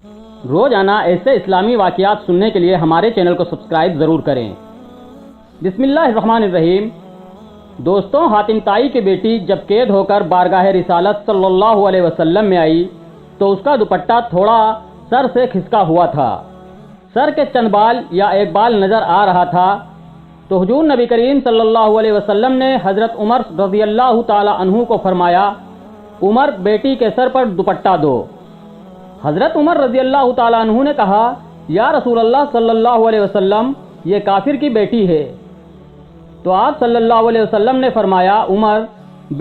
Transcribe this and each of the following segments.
روزانہ ایسے اسلامی واقعات سننے کے لیے ہمارے چینل کو سبسکرائب ضرور کریں۔ بسم اللہ الرحمن الرحیم۔ دوستوں، حاتم طائی کی بیٹی جب قید ہو کر بارگاہ رسالت صلی اللہ علیہ وسلم میں آئی تو اس کا دوپٹہ تھوڑا سر سے کھسکا ہوا تھا، سر کے چند بال یا ایک بال نظر آ رہا تھا۔ تو حضور نبی کریم صلی اللہ علیہ وسلم نے حضرت عمر رضی اللہ تعالی عنہ کو فرمایا، عمر بیٹی کے سر پر دوپٹہ دو۔ حضرت عمر رضی اللہ تعالی عنہ نے کہا، یا رسول اللہ صلی اللہ علیہ وسلم، یہ کافر کی بیٹی ہے۔ تو آپ صلی اللہ علیہ وسلم نے فرمایا، عمر،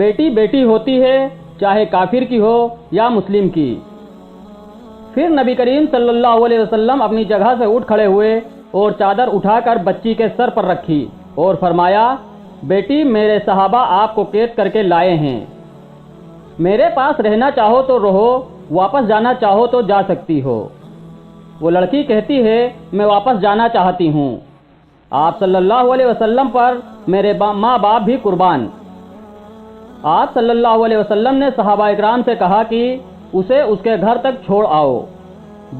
بیٹی بیٹی ہوتی ہے، چاہے کافر کی ہو یا مسلم کی۔ پھر نبی کریم صلی اللہ علیہ وسلم اپنی جگہ سے اٹھ کھڑے ہوئے اور چادر اٹھا کر بچی کے سر پر رکھی اور فرمایا، بیٹی، میرے صحابہ آپ کو قید کر کے لائے ہیں، میرے پاس رہنا چاہو تو رہو، واپس جانا چاہو تو جا سکتی ہو۔ وہ لڑکی کہتی ہے، میں واپس جانا چاہتی ہوں، آپ صلی اللہ علیہ وسلم پر میرے ماں باپ بھی قربان۔ آپ صلی اللہ علیہ وسلم نے صحابہ اکرام سے کہا کہ اسے اس کے گھر تک چھوڑ آؤ۔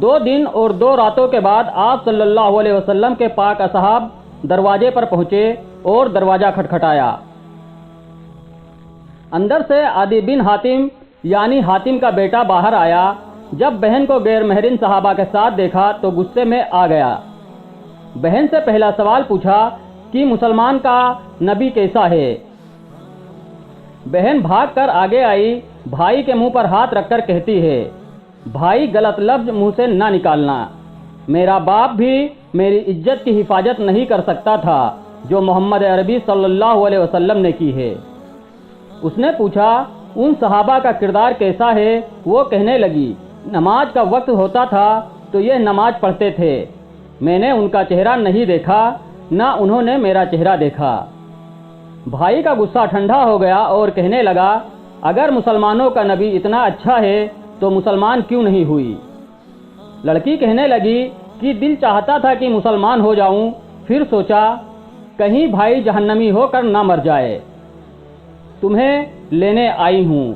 2 دن اور 2 راتوں کے بعد آپ صلی اللہ علیہ وسلم کے پاک اصحاب دروازے پر پہنچے اور دروازہ کھٹکھٹایا۔ اندر سے عدی بن حاتم یعنی حاتم کا بیٹا باہر آیا۔ جب بہن کو غیر محرم صحابہ کے ساتھ دیکھا تو غصے میں آ گیا۔ بہن سے پہلا سوال پوچھا کہ مسلمان کا نبی کیسا ہے؟ بہن بھاگ کر آگے آئی، بھائی کے منہ پر ہاتھ رکھ کر کہتی ہے، بھائی، غلط لفظ منہ سے نہ نکالنا، میرا باپ بھی میری عزت کی حفاظت نہیں کر سکتا تھا جو محمد عربی صلی اللہ علیہ وسلم نے کی ہے۔ اس نے پوچھا، ان صحابہ کا کردار کیسا ہے؟ وہ کہنے لگی، نماز کا وقت ہوتا تھا تو یہ نماز پڑھتے تھے، میں نے ان کا چہرہ نہیں دیکھا، نہ انہوں نے میرا چہرہ دیکھا۔ بھائی کا غصہ ٹھنڈا ہو گیا اور کہنے لگا، اگر مسلمانوں کا نبی اتنا اچھا ہے تو مسلمان کیوں نہیں ہوئی؟ لڑکی کہنے لگی کہ دل چاہتا تھا کہ مسلمان ہو جاؤں، پھر سوچا کہیں بھائی جہنمی ہو کر نہ مر جائے، تمہیں لینے آئی ہوں۔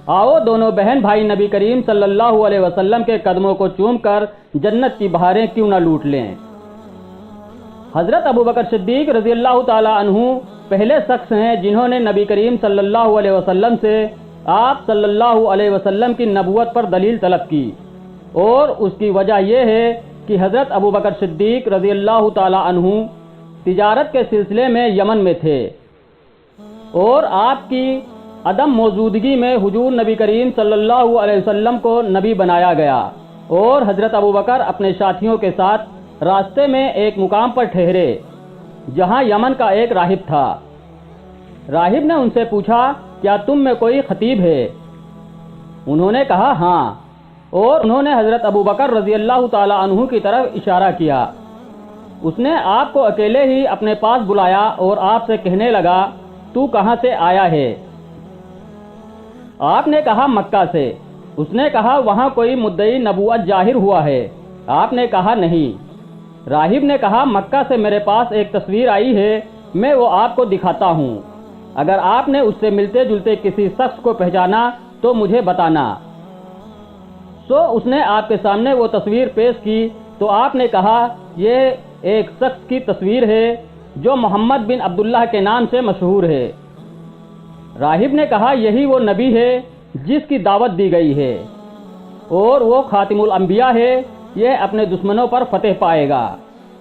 آؤ دونوں بہن بھائی نبی کریم صلی اللہ علیہ وسلم کے قدموں کو چوم کر جنت کی بہاریں کیوں نہ لوٹ لیں۔ حضرت ابوبکر صدیق رضی اللہ تعالی عنہ پہلے شخص ہیں جنہوں نے نبی کریم صلی اللہ علیہ وسلم سے آپ صلی اللہ علیہ وسلم کی نبوت پر دلیل طلب کی، اور اس کی وجہ یہ ہے کہ حضرت ابوبکر صدیق رضی اللہ تعالی عنہ تجارت کے سلسلے میں یمن میں تھے، اور آپ کی عدم موجودگی میں حضور نبی کریم صلی اللہ علیہ وسلم کو نبی بنایا گیا، اور حضرت ابوبکر اپنے ساتھیوں کے ساتھ راستے میں ایک مقام پر ٹھہرے جہاں یمن کا ایک راہب تھا۔ راہب نے ان سے پوچھا، کیا تم میں کوئی خطیب ہے؟ انہوں نے کہا، ہاں، اور انہوں نے حضرت ابوبکر رضی اللہ تعالی عنہ کی طرف اشارہ کیا۔ اس نے آپ کو اکیلے ہی اپنے پاس بلایا اور آپ سے کہنے لگا، تو کہاں سے آیا ہے؟ آپ نے کہا، مکہ سے۔ اس نے کہا، وہاں کوئی مدعی نبوت ظاہر ہوا ہے؟ آپ نے کہا، نہیں۔ راہب نے کہا، مکہ سے میرے پاس ایک تصویر آئی ہے، میں وہ آپ کو دکھاتا ہوں، اگر آپ نے اس سے ملتے جلتے کسی شخص کو پہچانا تو مجھے بتانا۔ سو اس نے آپ کے سامنے وہ تصویر پیش کی تو آپ نے کہا، یہ ایک شخص کی تصویر ہے جو محمد بن عبداللہ کے نام سے مشہور ہے۔ راہب نے کہا، یہی وہ نبی ہے جس کی دعوت دی گئی ہے، اور وہ خاتم الانبیاء ہے، یہ اپنے دشمنوں پر فتح پائے گا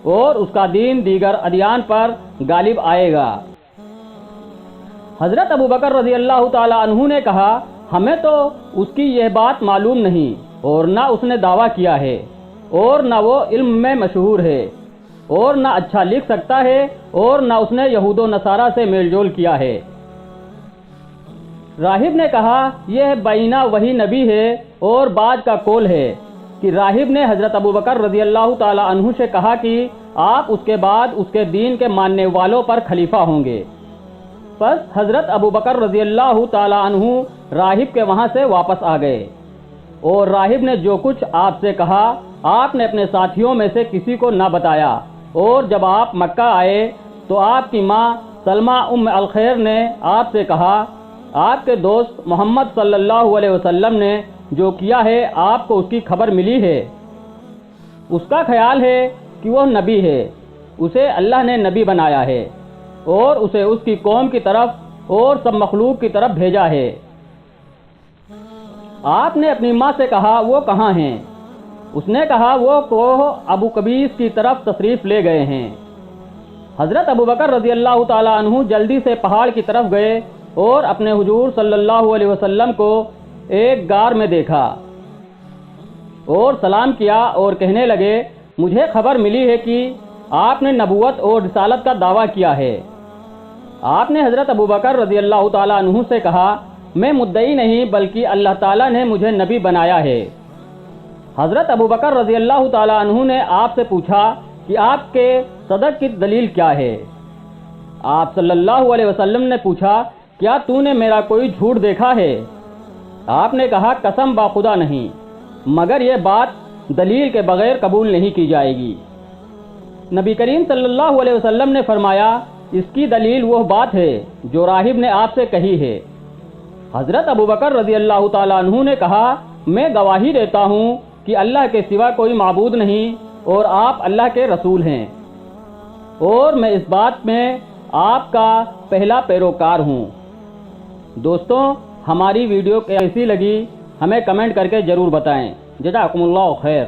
اور اس کا دین دیگر ادیان پر غالب آئے گا۔ حضرت ابوبکر رضی اللہ تعالی عنہ نے کہا، ہمیں تو اس کی یہ بات معلوم نہیں، اور نہ اس نے دعویٰ کیا ہے، اور نہ وہ علم میں مشہور ہے، اور نہ اچھا لکھ سکتا ہے، اور نہ اس نے یہود و نصارہ سے میل جول کیا ہے۔ راہب نے کہا، یہ بینہ وہی نبی ہے، اور بعد کا قول ہے کہ راہب نے حضرت ابوبکر رضی اللہ تعالی عنہ سے کہا کہ آپ اس کے بعد اس کے دین کے ماننے والوں پر خلیفہ ہوں گے۔ پس حضرت ابوبکر رضی اللہ تعالی عنہ راہب کے وہاں سے واپس آ گئے، اور راہب نے جو کچھ آپ سے کہا آپ نے اپنے ساتھیوں میں سے کسی کو نہ بتایا، اور جب آپ مکہ آئے تو آپ کی ماں سلمہ ام الخیر نے آپ سے کہا، آپ کے دوست محمد صلی اللہ علیہ وسلم نے جو کیا ہے آپ کو اس کی خبر ملی ہے؟ اس کا خیال ہے کہ وہ نبی ہے، اسے اللہ نے نبی بنایا ہے اور اسے اس کی قوم کی طرف اور سب مخلوق کی طرف بھیجا ہے۔ آپ نے اپنی ماں سے کہا وہ کہاں ہیں؟ اس نے کہا وہ کوہ ابو قبیس کی طرف تشریف لے گئے ہیں۔ حضرت ابوبکر رضی اللہ تعالیٰ عنہ جلدی سے پہاڑ کی طرف گئے اور اپنے حضور صلی اللہ علیہ وسلم کو ایک غار میں دیکھا اور سلام کیا اور کہنے لگے مجھے خبر ملی ہے کہ آپ نے نبوت اور رسالت کا دعویٰ کیا ہے۔ آپ نے حضرت ابوبکر رضی اللہ تعالیٰ عنہ سے کہا میں مدعی نہیں بلکہ اللہ تعالیٰ نے مجھے نبی بنایا ہے۔ حضرت ابوبکر رضی اللہ تعالیٰ عنہ نے آپ سے پوچھا کہ آپ کے صدق کی دلیل کیا ہے؟ آپ صلی اللہ علیہ وسلم نے پوچھا کیا تو نے میرا کوئی جھوٹ دیکھا ہے؟ آپ نے کہا قسم با خدا نہیں، مگر یہ بات دلیل کے بغیر قبول نہیں کی جائے گی۔ نبی کریم صلی اللہ علیہ وسلم نے فرمایا اس کی دلیل وہ بات ہے جو راہب نے آپ سے کہی ہے۔ حضرت ابوبکر رضی اللہ تعالیٰ عنہ نے کہا میں گواہی دیتا ہوں کہ اللہ کے سوا کوئی معبود نہیں اور آپ اللہ کے رسول ہیں، اور میں اس بات میں آپ کا پہلا پیروکار ہوں۔ دوستوں، ہماری ویڈیو کیسی لگی ہمیں کمنٹ کر کے ضرور بتائیں۔ جزاکم اللہ خیر۔